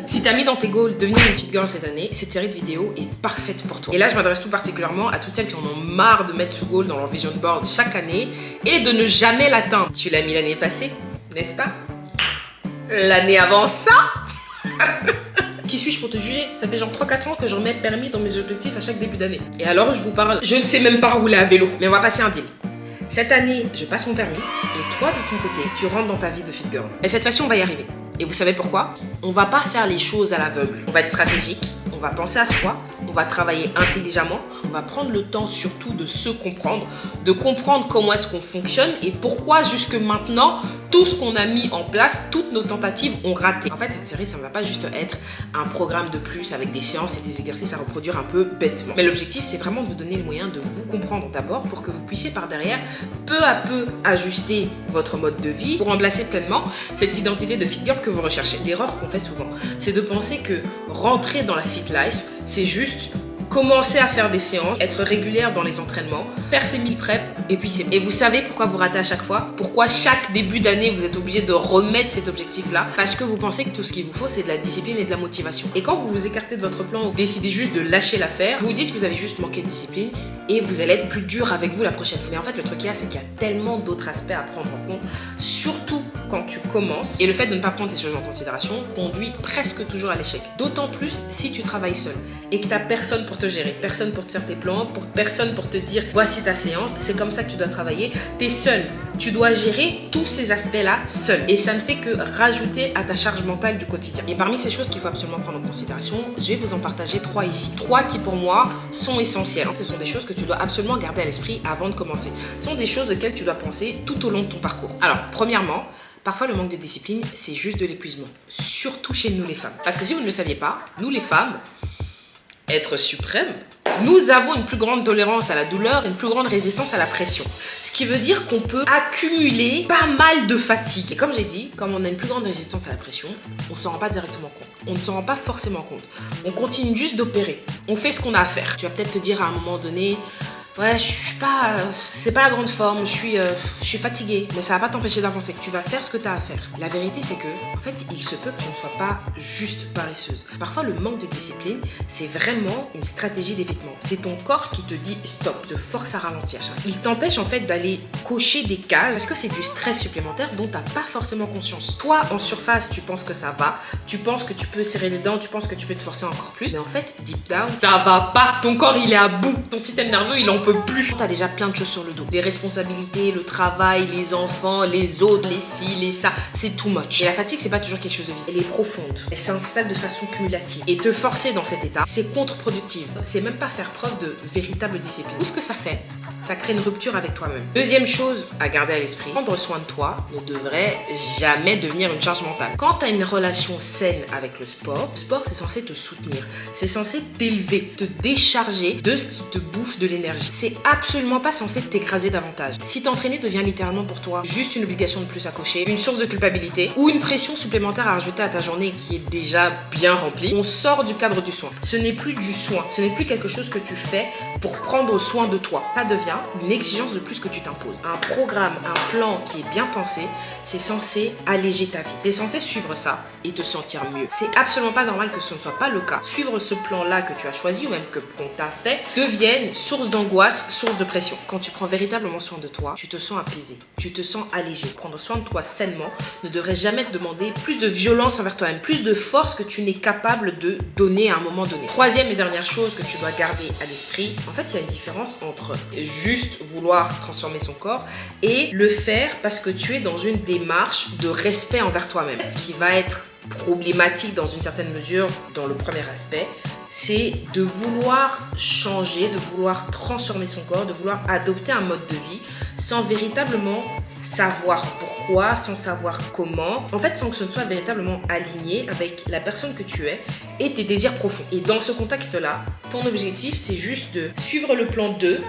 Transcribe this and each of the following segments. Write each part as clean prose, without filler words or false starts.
Si t'as mis dans tes goals devenir une fit girl cette année, cette série de vidéos est parfaite pour toi. Et là, je m'adresse tout particulièrement à toutes celles qui en ont marre de mettre ce goal dans leur vision board chaque année et de ne jamais l'atteindre. Tu l'as mis l'année passée, n'est-ce pas? L'année avant ça? Qui suis-je pour te juger? Ça fait genre 3-4 ans que je remets permis dans mes objectifs à chaque début d'année. Et alors, je vous parle, je ne sais même pas rouler à vélo. Mais on va passer un deal. Cette année, je passe mon permis et toi, de ton côté, tu rentres dans ta vie de fit girl. Et cette fois-ci, on va y arriver. Et vous savez pourquoi? On va pas faire les choses à l'aveugle. On va être stratégique, on va penser à soi, on va travailler intelligemment, on va prendre le temps surtout de se comprendre, de comprendre comment est-ce qu'on fonctionne et pourquoi jusque maintenant, tout ce qu'on a mis en place, toutes nos tentatives ont raté. En fait, cette série, ça ne va pas juste être un programme de plus avec des séances et des exercices à reproduire un peu bêtement. Mais l'objectif, c'est vraiment de vous donner les moyens de vous comprendre d'abord pour que vous puissiez par derrière, peu à peu, ajuster votre mode de vie pour remplacer pleinement cette identité de fit girl que vous recherchez. L'erreur qu'on fait souvent, c'est de penser que rentrer dans la fit life, c'est juste commencer à faire des séances, être régulière dans les entraînements, faire ses 1000 preps et puis c'est bon. Et vous savez pourquoi vous ratez à chaque fois? Pourquoi chaque début d'année vous êtes obligé de remettre cet objectif-là? Parce que vous pensez que tout ce qu'il vous faut c'est de la discipline et de la motivation. Et quand vous vous écartez de votre plan, vous décidez juste de lâcher l'affaire, vous vous dites que vous avez juste manqué de discipline et vous allez être plus dur avec vous la prochaine fois. Mais en fait le truc là c'est qu'il y a tellement d'autres aspects à prendre en compte, surtout quand tu commences. Et le fait de ne pas prendre ces choses en considération conduit presque toujours à l'échec. D'autant plus si tu travailles seul et que tu n'as personne pour te gérer, personne pour te faire tes plans, personne pour te dire voici ta séance, c'est comme ça que tu dois travailler. Tu es seul, tu dois gérer tous ces aspects-là seul. Et ça ne fait que rajouter à ta charge mentale du quotidien. Et parmi ces choses qu'il faut absolument prendre en considération, je vais vous en partager 3 ici. 3 qui pour moi sont essentielles. Ce sont des choses que tu dois absolument garder à l'esprit avant de commencer. Ce sont des choses auxquelles tu dois penser tout au long de ton parcours. Alors, premièrement, parfois, le manque de discipline, c'est juste de l'épuisement. Surtout chez nous les femmes. Parce que si vous ne le saviez pas, nous les femmes, être suprême, nous avons une plus grande tolérance à la douleur et une plus grande résistance à la pression. Ce qui veut dire qu'on peut accumuler pas mal de fatigue. Et comme j'ai dit, comme on a une plus grande résistance à la pression, on ne s'en rend pas directement compte. On ne s'en rend pas forcément compte. On continue juste d'opérer. On fait ce qu'on a à faire. Tu vas peut-être te dire à un moment donné, ouais, c'est pas la grande forme, je suis fatiguée, mais ça va pas t'empêcher d'avancer. Tu vas faire ce que tu as à faire. La vérité, c'est que, en fait, il se peut que tu ne sois pas juste paresseuse. Parfois, le manque de discipline, c'est vraiment une stratégie d'évitement. C'est ton corps qui te dit stop, te force à ralentir. Il t'empêche en fait d'aller cocher des cases parce que c'est du stress supplémentaire dont tu n'as pas forcément conscience. Toi, en surface, tu penses que ça va, tu penses que tu peux serrer les dents, tu penses que tu peux te forcer encore plus, mais en fait, deep down, ça va pas. Ton corps, il est à bout. Ton système nerveux, il en peut plus. T'as déjà plein de choses sur le dos. Les responsabilités, le travail, les enfants, les autres, les ci, les ça, c'est too much. Et la fatigue, c'est pas toujours quelque chose de visible. Elle est profonde. Elle s'installe de façon cumulative. Et te forcer dans cet état, c'est contre-productif. C'est même pas faire preuve de véritable discipline. Tout ce que ça fait, ça crée une rupture avec toi-même. Deuxième chose à garder à l'esprit, prendre soin de toi ne devrait jamais devenir une charge mentale. Quand tu as une relation saine avec le sport c'est censé te soutenir. C'est censé t'élever, te décharger de ce qui te bouffe de l'énergie. C'est absolument pas censé t'écraser davantage. Si t'entraîner devient littéralement pour toi juste une obligation de plus à cocher, une source de culpabilité ou une pression supplémentaire à rajouter à ta journée qui est déjà bien remplie, on sort du cadre du soin. Ce n'est plus du soin, ce n'est plus quelque chose que tu fais pour prendre soin de toi. Ça devient une exigence de plus que tu t'imposes. Un programme, un plan qui est bien pensé, c'est censé alléger ta vie. Tu es censé suivre ça et te sentir mieux. C'est absolument pas normal que ce ne soit pas le cas. Suivre ce plan-là que tu as choisi ou même qu'on t'a fait devienne source d'angoisse, source de pression. Quand tu prends véritablement soin de toi, tu te sens apaisé, tu te sens allégé. Prendre soin de toi sainement ne devrait jamais te demander plus de violence envers toi-même, plus de force que tu n'es capable de donner à un moment donné. Troisième et dernière chose que tu dois garder à l'esprit, en fait, il y a une différence entre juste vouloir transformer son corps et le faire parce que tu es dans une démarche de respect envers toi-même. Ce qui va être problématique dans une certaine mesure dans le premier aspect, c'est de vouloir changer, de vouloir transformer son corps, de vouloir adopter un mode de vie sans véritablement savoir pourquoi, sans savoir comment, en fait sans que ce ne soit véritablement aligné avec la personne que tu es et tes désirs profonds. Et dans ce contexte-là, ton objectif c'est juste de suivre le plan 2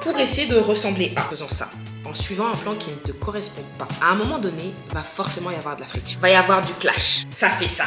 pour essayer de ressembler à faisant ça. En suivant un plan qui ne te correspond pas. À un moment donné, il va forcément y avoir de la friction. Il va y avoir du clash. Ça fait ça.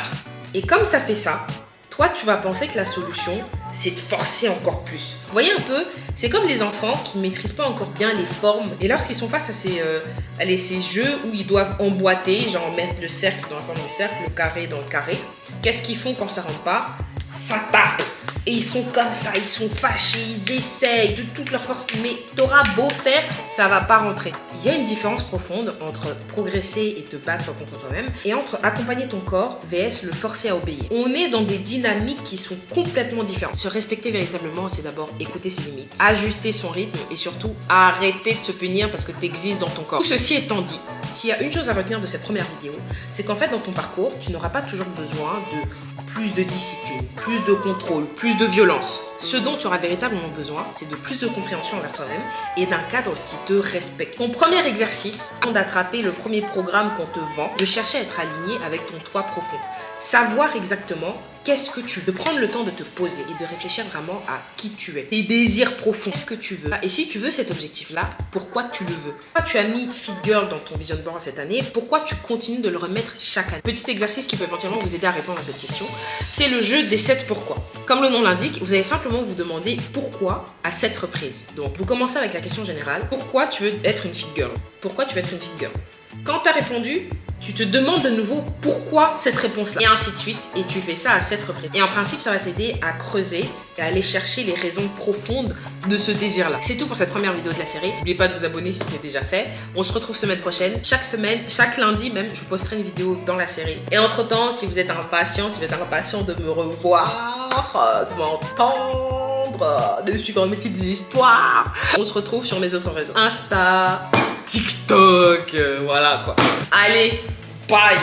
Et comme ça fait ça, toi, tu vas penser que la solution, c'est de forcer encore plus. Vous voyez un peu, c'est comme les enfants qui ne maîtrisent pas encore bien les formes. Et lorsqu'ils sont face à ces jeux où ils doivent emboîter, genre mettre le cercle dans la forme du cercle, le carré dans le carré, qu'est-ce qu'ils font quand ça rentre pas? Ça tape. Et ils sont comme ça, ils sont fâchés, ils essayent de toute leur force, mais t'auras beau faire, ça va pas rentrer. Il y a une différence profonde entre progresser et te battre contre toi-même et entre accompagner ton corps vs le forcer à obéir. On est dans des dynamiques qui sont complètement différentes. Se respecter véritablement, c'est d'abord écouter ses limites, ajuster son rythme et surtout arrêter de se punir parce que tu existes dans ton corps. Tout ceci étant dit, s'il y a une chose à retenir de cette première vidéo, c'est qu'en fait dans ton parcours, tu n'auras pas toujours besoin de plus de discipline, plus de contrôle, plus de violence. Ce dont tu auras véritablement besoin, c'est de plus de compréhension envers toi-même et d'un cadre qui te respecte. Ton premier exercice, avant d'attraper le premier programme qu'on te vend, de chercher à être aligné avec ton toi profond. Savoir exactement qu'est-ce que tu veux. Prendre le temps de te poser et de réfléchir vraiment à qui tu es. Tes désirs profonds. Qu'est-ce que tu veux? Et si tu veux cet objectif-là, pourquoi tu le veux? Pourquoi tu as mis Fit Girl dans ton vision board cette année? Pourquoi tu continues de le remettre chaque année? Petit exercice qui peut éventuellement vous aider à répondre à cette question, c'est le jeu des 7 pourquoi. Comme le nom l'indique, vous allez simplement vous demander pourquoi à 7 reprises. Donc, vous commencez avec la question générale. Pourquoi tu veux être une Fit Girl? Pourquoi tu veux être une Fit Girl? Quand tu as répondu, tu te demandes de nouveau pourquoi cette réponse-là. Et ainsi de suite. Et tu fais ça à 7 reprises. Et en principe, ça va t'aider à creuser et à aller chercher les raisons profondes de ce désir-là. C'est tout pour cette première vidéo de la série. N'oubliez pas de vous abonner si ce n'est déjà fait. On se retrouve semaine prochaine. Chaque semaine, chaque lundi même, je vous posterai une vidéo dans la série. Et entre-temps, si vous êtes impatient, de me revoir, de m'entendre, de suivre mes petites histoires, on se retrouve sur mes autres réseaux. Insta, TikTok, voilà quoi. Allez, bye!